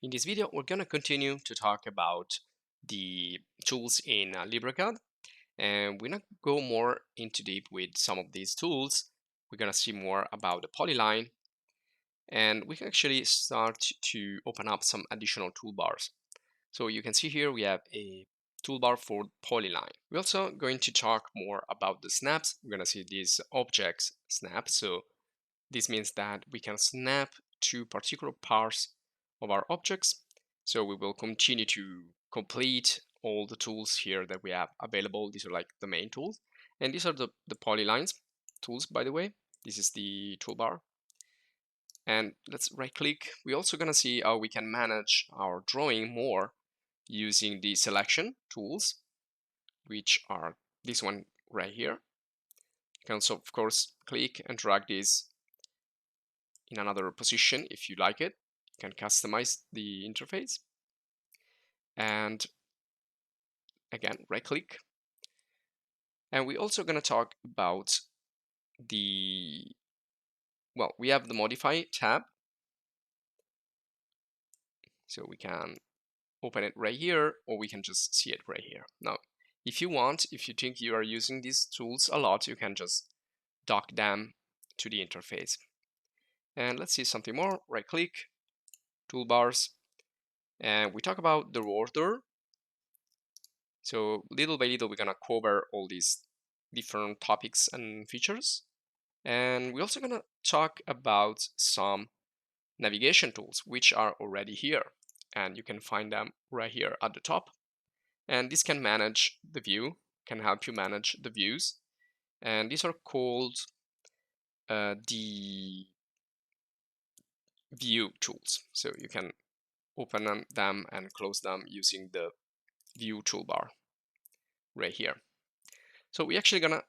In this video, we're going to continue to talk about the tools in LibreCAD, and we're going to go more into deep with some of these tools. We're going to see more about the Polyline, and we can actually start to open up some additional toolbars. So you can see here we have a toolbar for Polyline. We're also going to talk more about the snaps. We're going to see these objects snap. So this means that we can snap to particular parts of our objects. So we will continue to complete all the tools here that we have available. These are like the main tools. And these are the Polylines tools, by the way. This is the toolbar. And let's right click. We're also going to see how we can manage our drawing more using the selection tools, which are this one right here. You can also, of course, click and drag this in another position if you like it. You can customize the interface. And again, right click. And we're also going to talk about we have the modify tab. So we can open it right here, or we can just see it right here. Now, if you think you are using these tools a lot, you can just dock them to the interface. And let's see something more. Right click, toolbars, and we talk about the order. So little by little, we're gonna cover all these different topics and features. And we're also gonna talk about some navigation tools, which are already here. And you can find them right here at the top. And this can manage the view, can help you manage the views. And these are called the view tools. So you can open them and close them using the view toolbar right here. So we're actually gonna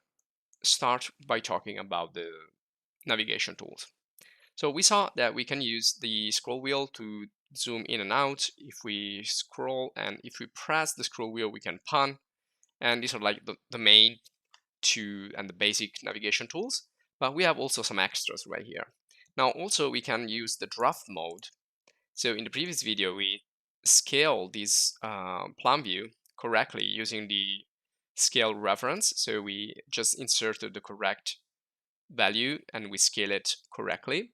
start by talking about the navigation tools. So we saw that we can use the scroll wheel to zoom in and out. If we scroll and if we press the scroll wheel, we can pan. And these are like the main two and the basic navigation tools. But we have also some extras right here. Now also we can use the draft mode. So in the previous video, we scaled this plan view correctly using the scale reference. So we just inserted the correct value and we scale it correctly.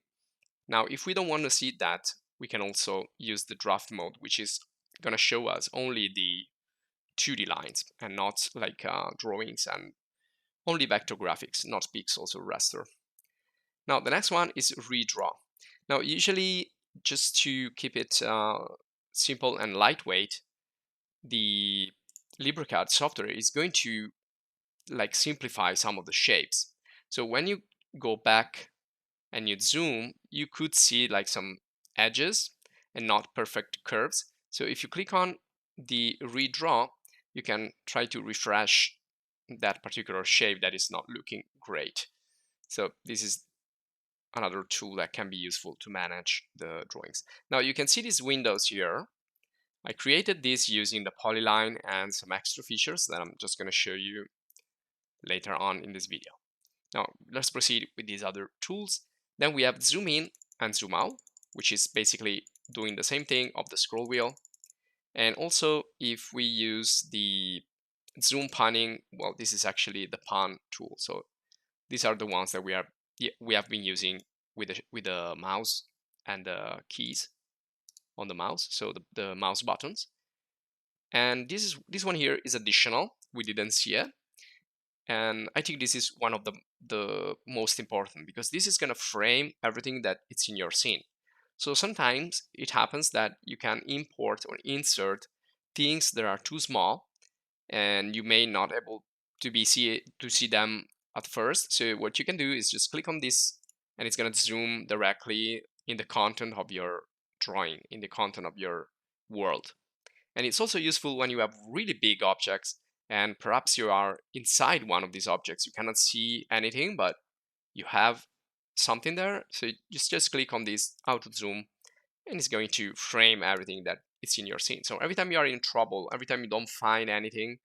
Now, if we don't want to see that, we can also use the draft mode, which is going to show us only the 2D lines and not like drawings and only vector graphics, not pixels or raster. Now, the next one is redraw. Now, usually just to keep it simple and lightweight, the LibreCAD software is going to like simplify some of the shapes. So when you go back and you zoom, you could see like some edges and not perfect curves. So if you click on the redraw, you can try to refresh that particular shape that is not looking great. So this is another tool that can be useful to manage the drawings. Now you can see these windows here. I created this using the Polyline and some extra features that I'm just going to show you later on in this video. Now let's proceed with these other tools. Then we have zoom in and zoom out, which is basically doing the same thing of the scroll wheel. And also if we use the zoom panning, well, this is actually the pan tool. So these are the ones that we have been using with the mouse and the keys on the mouse, so the mouse buttons. And this one here is additional. We didn't see it. And I think this is one of the most important, because this is going to frame everything that it's in your scene. So sometimes it happens that you can import or insert things that are too small and you may not able to see them at first. So what you can do is just click on this and it's going to zoom directly in the content of your drawing, in the content of your world. And it's also useful when you have really big objects and perhaps you are inside one of these objects. You cannot see anything, but you have something there. So you just click on this auto zoom and it's going to frame everything that is in your scene. So every time you are in trouble, every time you don't find anything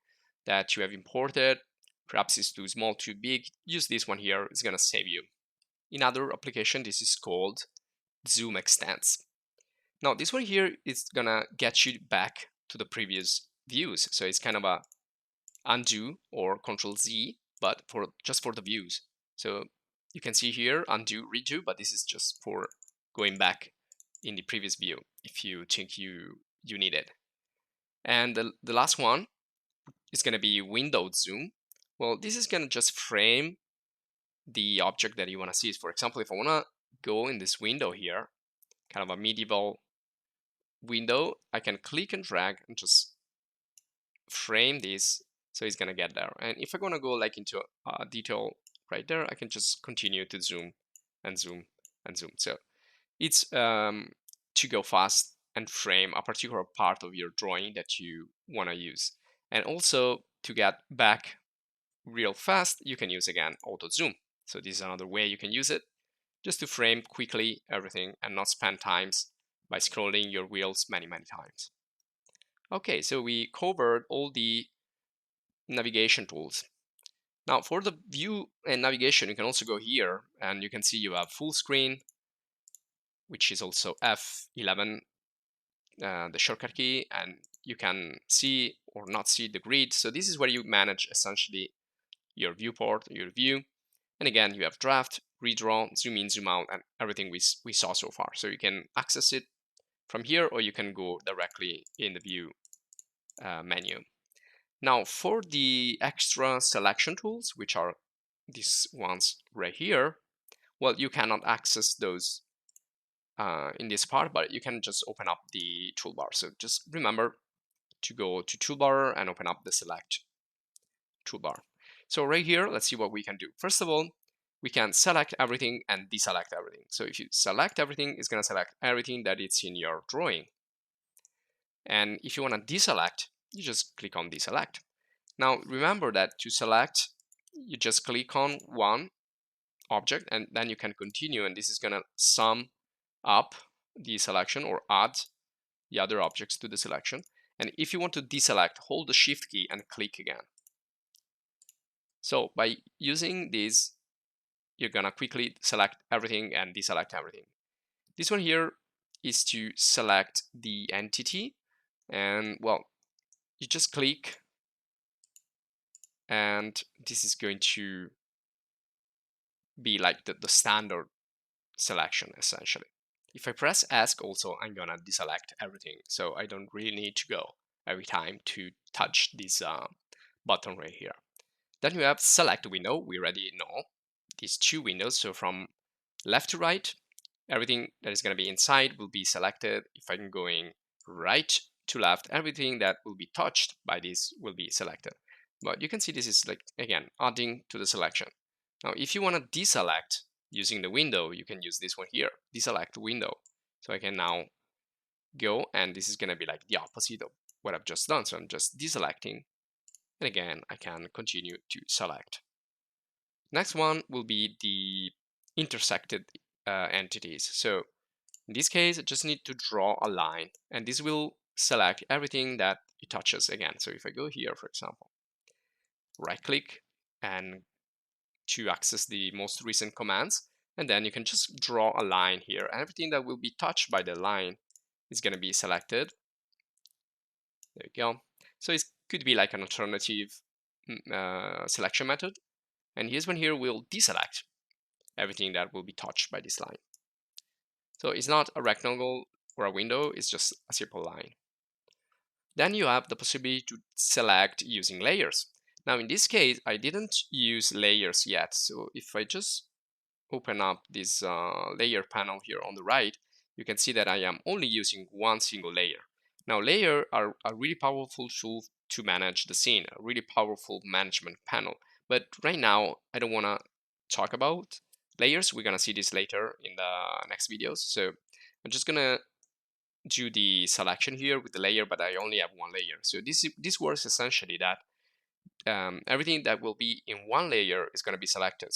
that you have imported, perhaps it's too small, too big, use this one here. It's going to save you. In other application, this is called zoom extents. Now this one here is gonna get you back to the previous views. So it's kind of a undo or Control Z, but just for the views. So you can see here undo, redo, but this is just for going back in the previous view if you think you need it. And the last one is going to be window zoom. Well, this is going to just frame the object that you want to see. For example, if I want to go in this window here, kind of a medieval window, I can click and drag and just frame this, so it's gonna get there. And if I want to go like into detail right there, I can just continue to zoom and zoom and zoom. So it's to go fast and frame a particular part of your drawing that you want to use. And also to get back real fast, you can use again auto zoom. So this is another way you can use it, just to frame quickly everything and not spend times by scrolling your wheels many times. Okay, so we covered all the navigation tools. Now for the view and navigation, you can also go here and you can see you have full screen, which is also F11, the shortcut key, and you can see or not see the grid. So this is where you manage essentially your viewport, your view. And again, you have draft, redraw, zoom in, zoom out, and everything we saw so far. So you can access it from here, or you can go directly in the view menu. Now for the extra selection tools, which are these ones right here, well, you cannot access those in this part, but you can just open up the toolbar. So just remember to go to toolbar and open up the select toolbar. So right here, let's see what we can do. First of all, we can select everything and deselect everything. So if you select everything, it's going to select everything that is in your drawing. And if you want to deselect, you just click on deselect. Now remember that to select, you just click on one object and then you can continue, and this is going to sum up the selection or add the other objects to the selection. And if you want to deselect, hold the shift key and click again. So by using this, you're gonna quickly select everything and deselect everything. This one here is to select the entity, and well, you just click and this is going to be like the standard selection essentially. If I press ask also, I'm gonna deselect everything, so I don't really need to go every time to touch this button right here. Then we have select window. We already know these two windows, so from left to right, everything that is going to be inside will be selected. If I'm going right to left, everything that will be touched by this will be selected. But you can see this is like, again, adding to the selection. Now, if you want to deselect using the window, you can use this one here, deselect window. So I can now go, and this is going to be like the opposite of what I've just done. So I'm just deselecting, and again, I can continue to select. Next one will be the intersected entities. So in this case, I just need to draw a line, and this will select everything that it touches again. So if I go here, for example, right click and to access the most recent commands, and then you can just draw a line here. Everything that will be touched by the line is going to be selected. There you go. So it could be like an alternative selection method. And here's one here will deselect everything that will be touched by this line. So it's not a rectangle or a window, it's just a simple line. Then you have the possibility to select using layers. Now in this case, I didn't use layers yet. So if I just open up this layer panel here on the right, you can see that I am only using one single layer. Now layers are a really powerful tool to manage the scene, a really powerful management panel. But right now, I don't want to talk about layers. We're going to see this later in the next videos. So I'm just going to do the selection here with the layer, but I only have one layer. So this works essentially that everything that will be in one layer is going to be selected.